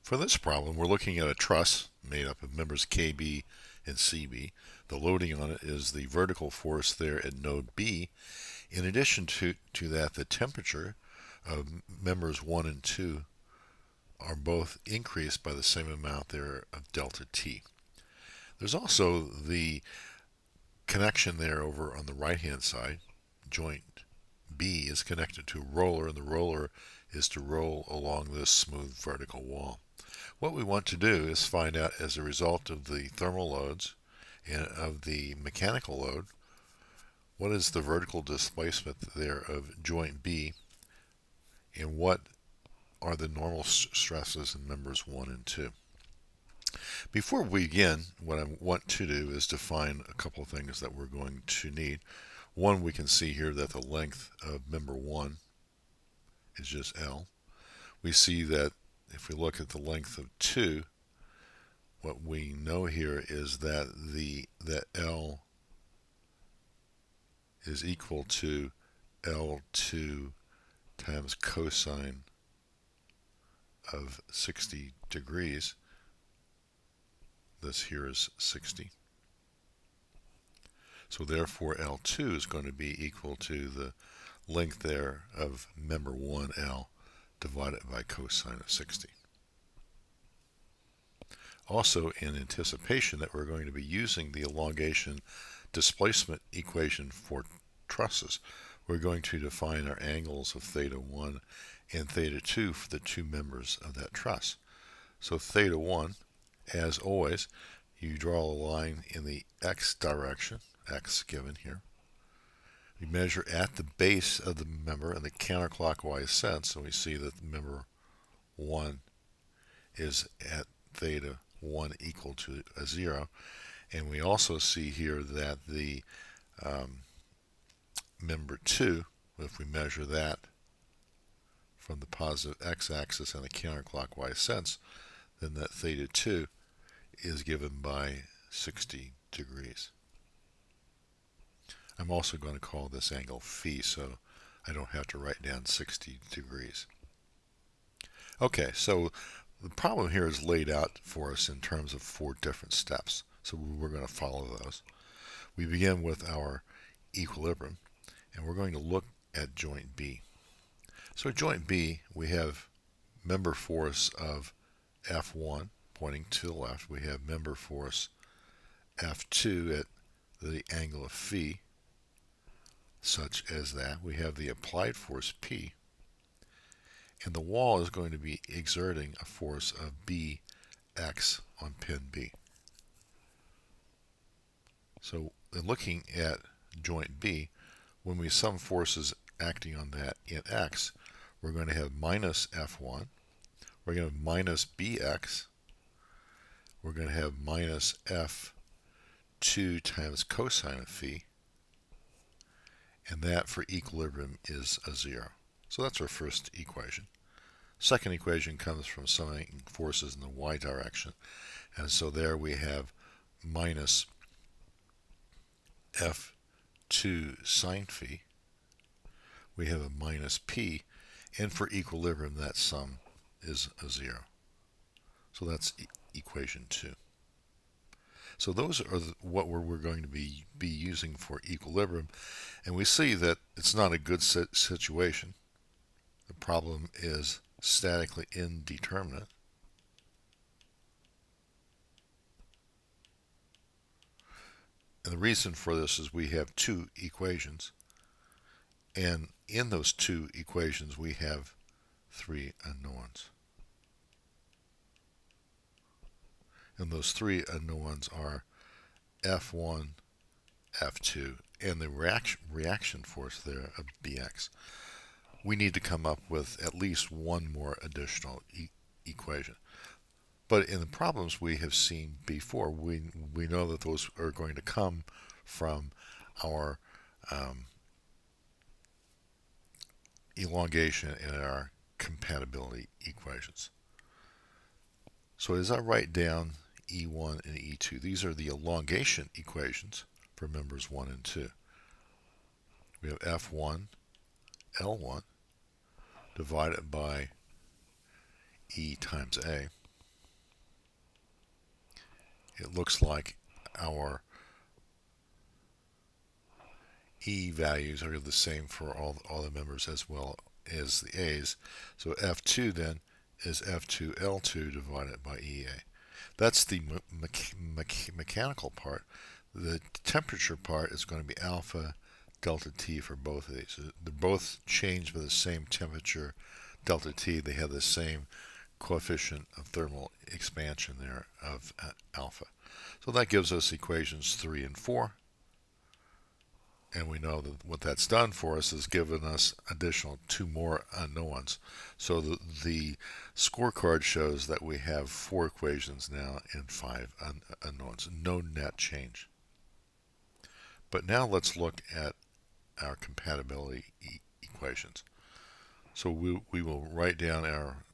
For this problem, we're looking at a truss made up of members KB and CB. The loading on it is the vertical force there at node B. In addition to that, the temperature of members 1 and 2 are both increased by the same amount there of delta T. There's also the connection there over on the right hand side. Joint B is connected to a roller, and the roller is to roll along this smooth vertical wall. What we want to do is find out, as a result of the thermal loads and of the mechanical load, what is the vertical displacement there of joint B, and what are the normal stresses in members 1 and 2. Before we begin, what I want to do is define a couple of things that we're going to need. One, we can see here that the length of member 1 is just L. We see that if we look at the length of 2, what we know here is that that L is equal to L2 times cosine of 60 degrees. This here is 60. So therefore L2 is going to be equal to the length there of member 1L divided by cosine of 60. Also, in anticipation that we're going to be using the elongation displacement equation for trusses, we're going to define our angles of theta 1 and theta 2 for the two members of that truss. So theta 1, as always, you draw a line in the x direction, x given here. We measure at the base of the member in the counterclockwise sense, and we see that the member 1 is at theta 1 equal to a 0. And we also see here that the member 2, if we measure that from the positive x-axis in a counterclockwise sense, then that theta 2 is given by 60 degrees. I'm also going to call this angle phi, so I don't have to write down 60 degrees. Okay, so the problem here is laid out for us in terms of 4 different steps, so we're going to follow those. We begin with our equilibrium, and we're going to look at joint B. So at joint B, we have member force of F1 pointing to the left. We have member force F2 at the angle of phi, such as that. We have the applied force P, and the wall is going to be exerting a force of Bx on pin B. So in looking at joint B, when we sum forces acting on that in x, we're going to have minus F1, we're going to have minus Bx, we're going to have minus F2 times cosine of phi, and that for equilibrium is a 0. So that's our first equation. Second equation comes from summing forces in the y direction, and so there we have minus F2 sine phi. We have a minus P, and for equilibrium that sum is a 0. So that's equation 2. So those are what we're going to be using for equilibrium, and we see that it's not a good situation. The problem is statically indeterminate. And the reason for this is we have 2 equations, and in those 2 equations we have 3 unknowns. And those 3 unknowns are F1, F2, and the reaction force there of Bx. We need to come up with at least one more additional equation. But in the problems we have seen before, we know that those are going to come from our elongation and our compatibility equations. So as I write down E1 and E2, these are the elongation equations for members 1 and 2. We have F1, L1 divided by E times A. it looks like our E values are the same for all the members as well as the A's. So F2 then is F2L2 divided by EA. That's the mechanical part. The temperature part is going to be alpha delta T for both of these. They're both changed by the same temperature delta T. They have the same coefficient of thermal expansion there of alpha. So that gives us equations 3 and 4. And we know that what that's done for us is given us additional 2 more unknowns. So the scorecard shows that we have 4 equations now and 5 unknowns. No net change. But now let's look at our compatibility equations. So we will write down our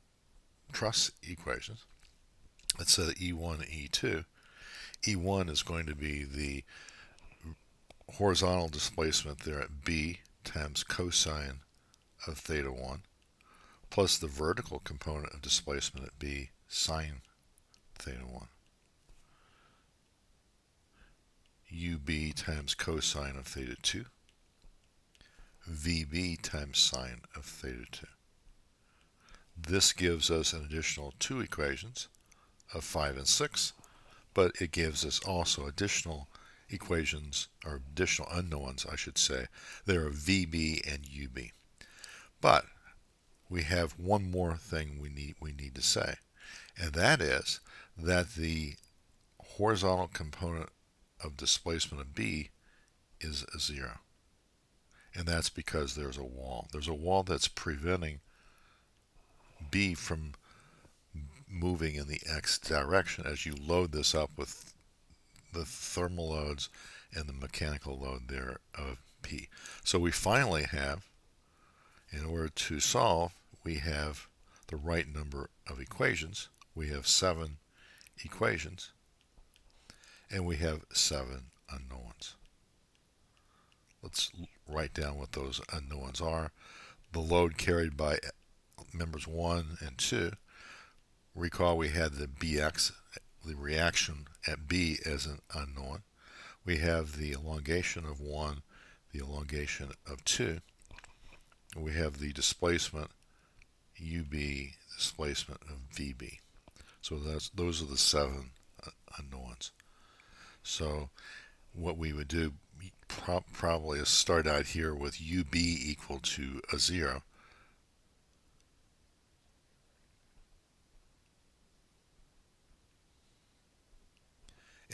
truss equations. Let's say E1 and E2. E1 is going to be the horizontal displacement there at B times cosine of theta 1 plus the vertical component of displacement at B sine theta 1. UB times cosine of theta 2. VB times sine of theta 2. This gives us an additional 2 equations of 5 and 6, but it gives us also additional equations, or additional unknowns, I should say. There are VB and UB. But we have one more thing we need to say, and that is that the horizontal component of displacement of B is 0. And that's because there's a wall. There's a wall that's preventing B from moving in the x direction as you load this up with the thermal loads and the mechanical load there of P. So we finally have, in order to solve, we have the right number of equations. We have 7 equations, and we have 7 unknowns. Let's write down what those unknowns are. The load carried by members 1 and 2. Recall we had the Bx, the reaction at B, as an unknown. We have the elongation of 1, the elongation of 2. We have the displacement UB, displacement of VB. So those are the 7 unknowns. So what we would do probably is start out here with UB equal to a 0.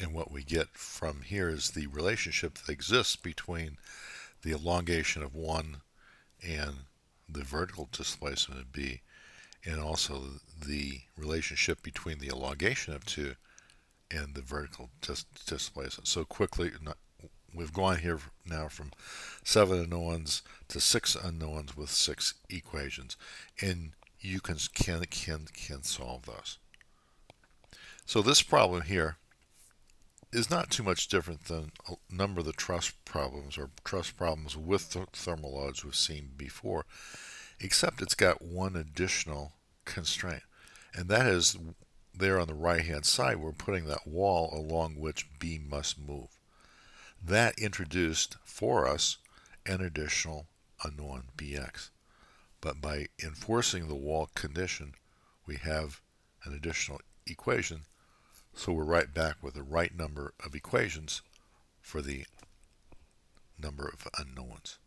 And what we get from here is the relationship that exists between the elongation of 1 and the vertical displacement of B, and also the relationship between the elongation of 2 and the vertical displacement. So quickly, we've gone here now from 7 unknowns to 6 unknowns with 6 equations, and you can solve those. So this problem here is not too much different than a number of the truss problems, or truss problems with thermal loads we've seen before, except it's got one additional constraint, and that is there on the right hand side we're putting that wall along which B must move. That introduced for us an additional unknown Bx, but by enforcing the wall condition we have an additional equation. So we're right back with the right number of equations for the number of unknowns.